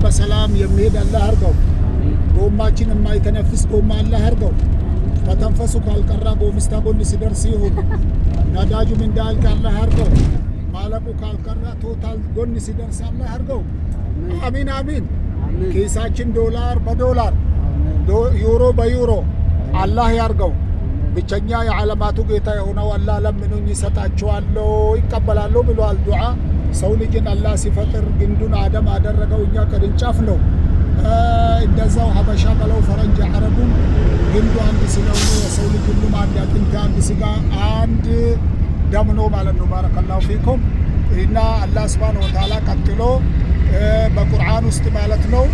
በሰላም የሚሄድ አላህ አርገው። ጎማችን የማይተነፍስ ጎማ አላህ አርገው። በተንፈሱ ካልቀራ ጎሚስታ ጎን ሲደርስ ይሁን። ነዳጁም እንዳያልቅ አላህ አርገው። ማለቁ ካልቀራ ቶታል ጎን ሲደርስ አላህ አርገው። አሚን አሚን። ኪሳችን ዶላር በዶላር ዩሮ በዩሮ አላህ ያርገው። ብቸኛ የዓለማቱ ጌታ የሆነው አላህ ለምኑኝ ይሰጣቸዋለሁ ይቀበላለሁ ብሏል። ዱዓ ሰው ልጅን አላህ ሲፈጥር ግንዱን አደም አደረገው። እኛ ቅርንጫፍ ነው። እንደዛው ሀበሻ በለው ፈረንጅ አረቡም ግንዱ አንድ ስለሆነ የሰው ልጅ ሁሉም አንድ አጥንት አንድ ስጋ አንድ ደም ነው ማለት ነው። ባረከላሁ ፊኩም። እና አላህ ሱብሓነሁ ወተዓላ ቀጥሎ በቁርአን ውስጥ ማለት ነው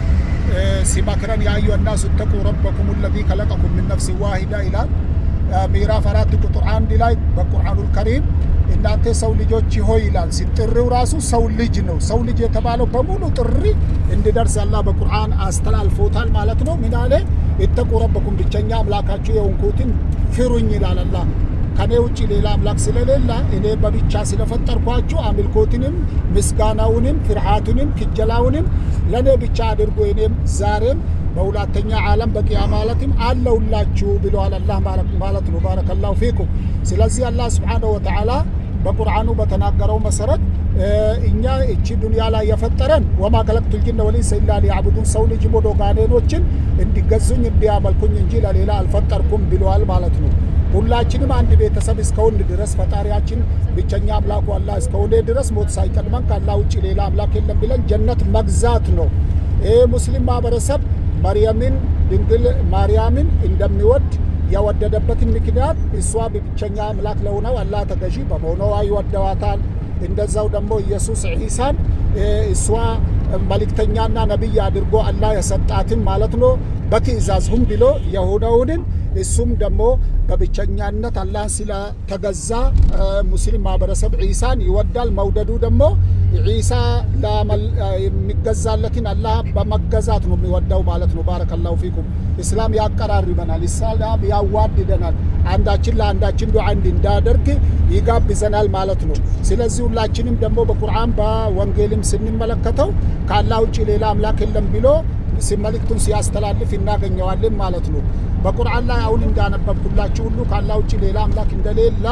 ሲመክረን ያ አዩሀ ናሱ ተቁ ረበኩም الذي خلقكم من نفس واحدة ይላል። ምዕራፍ 4 ቁጥር 1 ላይ በቁርአኑል ከሪም እናንተ ሰው ልጆች ሆይ ይላል። ሲጥሪው ራሱ ሰው ልጅ ነው። ሰው ልጅ የተባለው በሙሉ ጥሪ እንዲደርስ አላህ በቁርአን አስተላልፎታል ማለት ነው። ምን አለ? ኢተቁ ረበኩም ብቸኛ አምላካችሁ የሆንኩትን ፍሩኝ ይላል አላህ። ከኔ ውጪ ሌላ አምላክ ስለሌለ እኔ በብቻ ስለፈጠርኳችሁ አምልኮትንም ምስጋናውንም ፍርሃቱንም ክጀላውንም ለኔ ብቻ አድርጎ እኔም ዛሬም በሁለተኛ ዓለም በቂያማለትም አለውላችሁ ብሏል አላህ ማለት ነው። ባረከላሁ ፊኩም። ስለዚህ አላህ ሱብሓነሁ ወተዓላ በቁርአኑ በተናገረው መሰረት እኛ እቺ ዱንያ ላይ የፈጠረን ወማ ከለቅቱል ጂነ ወልኢንሰ ኢላ ሊያዕቡዱን ሰው ልጅ ሞዶ ጋኔኖችን እንዲገዙኝ እንዲያመልኩኝ እንጂ ለሌላ አልፈጠርኩም ብሏል ማለት ነው። ሁላችንም አንድ ቤተሰብ እስከሆን ድረስ ፈጣሪያችን ብቸኛ አምላኩ አላህ እስከሆነ ድረስ ሞት ሳይቀድመን ከአላህ ውጭ ሌላ አምላክ የለም ብለን ጀነት መግዛት ነው። ሙስሊም ማህበረሰብ መርየምን ድንግል ማርያምን እንደሚወድ የወደደበትን ምክንያት እሷ ብቸኛ አምላክ ለሆነው አላህ ተገዢ በመሆኗ ይወደዋታል። እንደዛው ደግሞ ኢየሱስ ዒሳን እሷ መልእክተኛና ነብይ አድርጎ አላህ የሰጣትን ማለት ነው በትእዛዝሁም ብሎ የሆነውን እሱም ደግሞ በብቸኛነት አላህ ስለተገዛ ሙስሊም ማህበረሰብ ዒሳን ይወዳል። መውደዱ ደግሞ ዒሳ የሚገዛለትን አላህ በመገዛት ነው የሚወደው ማለት ነው። ባረከላሁ ፊኩም። እስላም ያቀራርበናል፣ እስላም ያዋድደናል፣ አንዳችን ለአንዳችን ዱዓ እንድናደርግ ይጋብዘናል ማለት ነው። ስለዚህ ሁላችንም ደግሞ በቁርአን በወንጌልም ስንመለከተው ከአላህ ውጭ ሌላ አምላክ የለም ብሎ መልእክቱን ሲያስተላልፍ እናገኘዋለን ማለት ነው። በቁርአን ላይ አሁን እንዳነበብኩላችሁ ሁሉ ከአላህ ውጭ ሌላ አምላክ እንደሌለ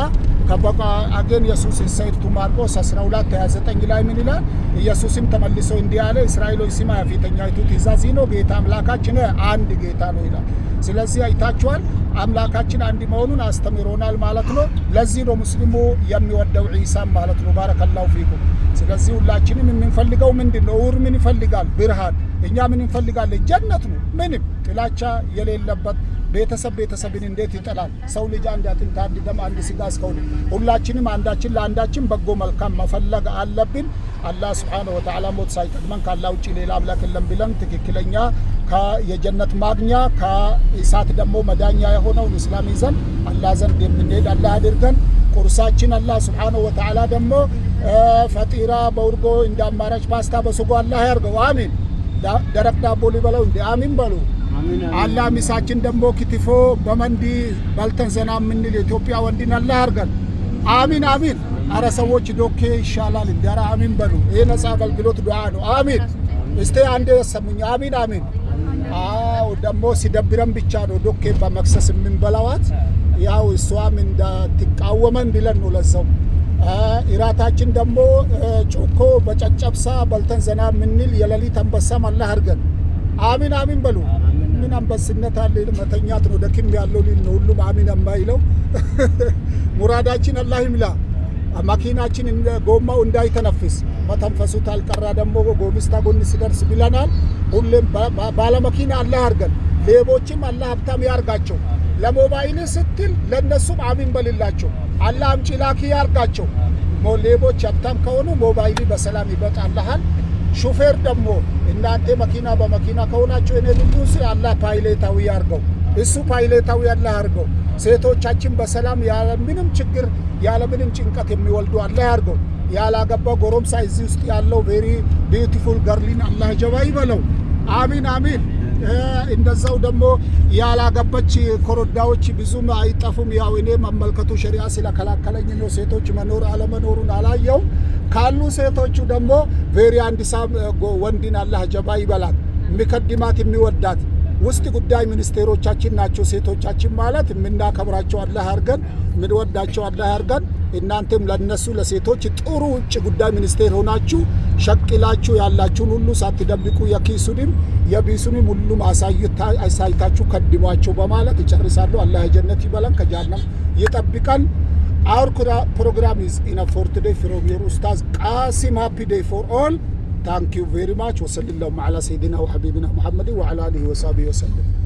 አገን ኢየሱስ ሰይቱ ማርቆስ 12:29 ላይ ምን ይላል? ኢየሱስም ተመልሶ እንዲህ አለ፣ እስራኤሎች ስማ፣ የፊተኛይቱ ትእዛዝ ነው፣ ጌታ አምላካችን አንድ ጌታ ነው ይላል። ስለዚህ አይታችኋል፣ አምላካችን አንድ መሆኑን አስተምሮናል ማለት ነው። ለዚህ ነው ሙስሊሙ የሚወደው ዒሳን ማለት ነው። ባረከላሁ ፊኩም። ስለዚህ ሁላችንም የምንፈልገው ምንድነው? ምን ይፈልጋል? ብርሃን። እኛ ምን እንፈልጋለን? ጀነት ነው። ምንም ጥላቻ የሌለበት ቤተሰብን እንዴት ይጠላል? ሰው ልጅ አንድ አጥንት አንድ ደም አንድ ስጋ እስከሆነ ሁላችንም አንዳችን ለአንዳችን በጎ መልካም መፈለግ አለብን። አላህ ሱብሓነሁ ወተዓላ ሞት ሳይቀድመን ከአላህ ውጭ ሌላ አምላክ የለም ብለን ትክክለኛ የጀነት ማግኛ ከእሳት ደግሞ መዳኛ የሆነውን እስላም ይዘን አላህ ዘንድ የምንሄድ አላህ አድርገን። ቁርሳችን አላህ ሱብሓነሁ ወተዓላ ደግሞ ፈጢራ በውርጎ እንዳማራጭ ፓስታ በሱጎ አላህ ያርገው። አሚን። ደረቅ ዳቦ ሊበለው እንደ አሚን በሉ። አላህ ሚሳችን ደግሞ ክትፎ በመንዲ በልተን ዘና የምንል የኢትዮጵያ ወንድን አላህ ያርገን። አሚን አሚን። አረ ሰዎች ዶኬ ይሻላል እንደ አረ አሚን በሉ። ይሄ ነፃ አገልግሎት ዱዓ ነው። አሚን። እስቲ አንዴ ሰሙኝ። አሚን አሚን። አው ደግሞ ሲደብረን ብቻ ነው ዶኬ በመክሰስ የምንበላዋት ያው እሷም እንዳትቃወመን ብለን ነው ለዛው። ኢራታችን ደግሞ ጮኮ በጨጨብሳ በልተን ዘና የምንል የሌሊት አንበሳም አላህ ያርገን። አሚን አሚን በሉ። ምን አንበስነት አለ? መተኛት ነው ደክም ያለው ሊል ነው ሁሉም አሚን የማይለው። ሙራዳችን አላህ ይምላ። መኪናችን ጎማው እንዳይተነፍስ መተንፈሱ ታልቀራ ደግሞ ጎሚስታ ጎን ሲደርስ ብለናል። ሁሉም ባለመኪና አላህ ያርገን። ሌቦችም አላህ ሀብታም ያርጋቸው። ለሞባይል ስትል ለነሱም አሚን በልላቸው። አላህ አምጪ ላኪ ያርጋቸው። ሌቦች ሀብታም ከሆኑ ሞባይል በሰላም ይበጣልሃል። ሹፌር ደግሞ እናንተ መኪና በመኪና ከሆናችሁ እኔ ልንዱስ አላህ ፓይሌታዊ ያርገው። እሱ ፓይሌታዊ አላህ ያርገው። ሴቶቻችን በሰላም ያለ ምንም ችግር ያለ ምንም ጭንቀት የሚወልዱ አላህ ያርገው። ያላገባ ጎረምሳ እዚህ ውስጥ ያለው ቬሪ ቢዩቲፉል ገርሊን አላህ ጀባ ይበለው። አሚን አሚን። እንደዛው ደግሞ ያላገባች ኮረዳዎች ብዙም አይጠፉም። ያው እኔ መመልከቱ ሸሪዓ ስለከላከለኝ ነው። ሴቶች መኖር አለመኖሩን አላየው። ካሉ ሴቶቹ ደግሞ ቬሪ አንድ ሳም ወንድን አላህ ጀባ ይበላት የሚከድማት የሚወዳት ውስጥ ጉዳይ ሚኒስቴሮቻችን ናቸው። ሴቶቻችን ማለት የምናከብራቸው አላህ ያርገን፣ የምንወዳቸው አላህ ያርገን። እናንተም ለነሱ ለሴቶች ጥሩ ውጭ ጉዳይ ሚኒስቴር ሆናችሁ ሸቅላችሁ ያላችሁን ሁሉ ሳትደብቁ የኪሱንም የቢሱንም ሁሉም አሳይታችሁ ከድሟቸው በማለት ይጨርሳሉ። አላህ ጀነት ይበላን ከጀሃነም ይጠብቀን። Our program is enough for today from your Ustaz Qasim. Happy day for all. Thank you very much. وصلى الله على سيدنا وحبيبنا محمد وعلى آله وصحبه وسلم.